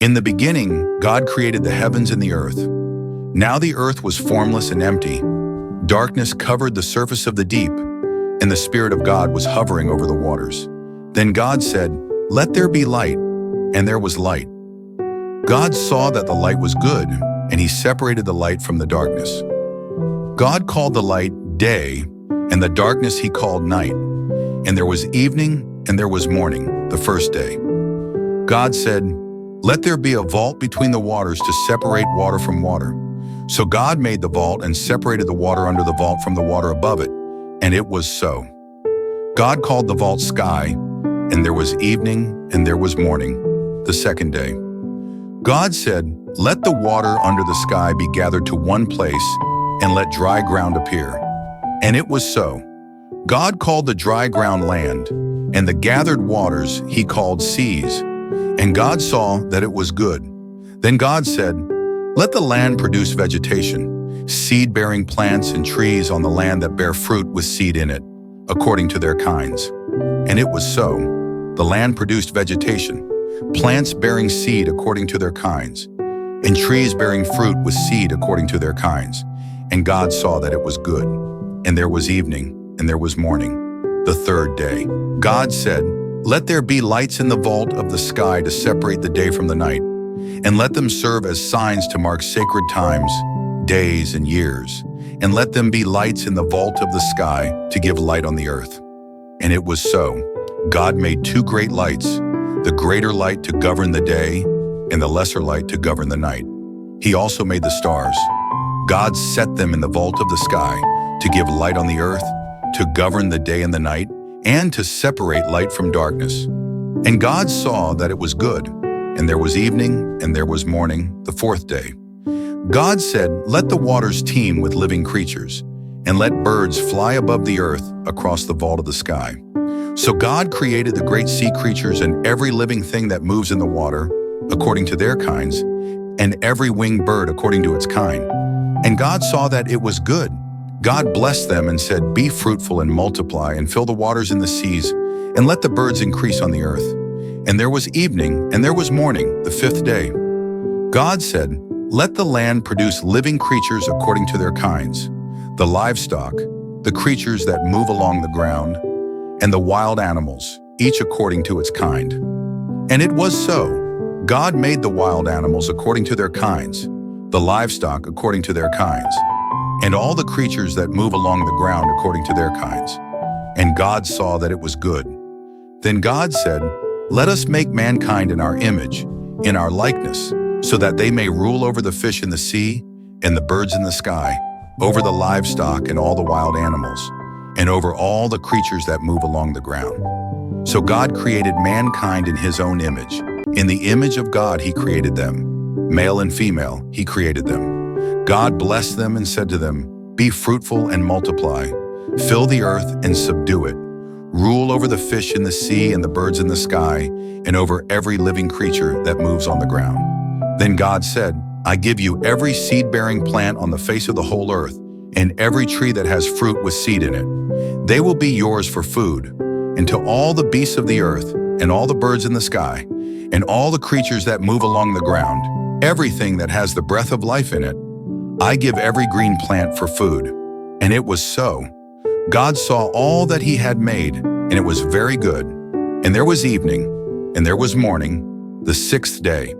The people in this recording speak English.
In the beginning, God created the heavens and the earth. Now the earth was formless and empty. Darkness covered the surface of the deep, and the Spirit of God was hovering over the waters. Then God said, "Let there be light," and there was light. God saw that the light was good, and He separated the light from the darkness. God called the light day, and the darkness He called night. And there was evening, and there was morning, the first day. God said, "Let there be a vault between the waters to separate water from water." So God made the vault and separated the water under the vault from the water above it, and it was so. God called the vault sky, and there was evening, and there was morning, the second day. God said, "Let the water under the sky be gathered to one place, and let dry ground appear." And it was so. God called the dry ground land, and the gathered waters He called seas. And God saw that it was good. Then God said, "Let the land produce vegetation, seed-bearing plants and trees on the land that bear fruit with seed in it, according to their kinds." And it was so. The land produced vegetation, plants bearing seed according to their kinds, and trees bearing fruit with seed according to their kinds. And God saw that it was good. And there was evening, and there was morning, the third day. God said, "Let there be lights in the vault of the sky to separate the day from the night, and let them serve as signs to mark sacred times, days, and years. And let them be lights in the vault of the sky to give light on the earth." And it was so. God made two great lights, the greater light to govern the day, and the lesser light to govern the night. He also made the stars. God set them in the vault of the sky to give light on the earth, to govern the day and the night, and to separate light from darkness. And God saw that it was good, and there was evening, and there was morning, the fourth day. God said, "Let the waters teem with living creatures, and let birds fly above the earth across the vault of the sky." So God created the great sea creatures and every living thing that moves in the water, according to their kinds, and every winged bird according to its kind. And God saw that it was good. God blessed them and said, "Be fruitful and multiply, and fill the waters in the seas, and let the birds increase on the earth." And there was evening, and there was morning, the fifth day. God said, "Let the land produce living creatures according to their kinds, the livestock, the creatures that move along the ground, and the wild animals, each according to its kind." And it was so. God made the wild animals according to their kinds, the livestock according to their kinds, and all the creatures that move along the ground according to their kinds. And God saw that it was good. Then God said, "Let us make mankind in our image, in our likeness, so that they may rule over the fish in the sea, and the birds in the sky, over the livestock and all the wild animals, and over all the creatures that move along the ground." So God created mankind in His own image. In the image of God He created them. Male and female He created them. God blessed them and said to them, "Be fruitful and multiply. Fill the earth and subdue it. Rule over the fish in the sea and the birds in the sky, and over every living creature that moves on the ground." Then God said, "I give you every seed-bearing plant on the face of the whole earth, and every tree that has fruit with seed in it. They will be yours for food. And to all the beasts of the earth, and all the birds in the sky, and all the creatures that move along the ground, everything that has the breath of life in it, I give every green plant for food." And it was so. God saw all that He had made, and it was very good. And there was evening, and there was morning, the sixth day.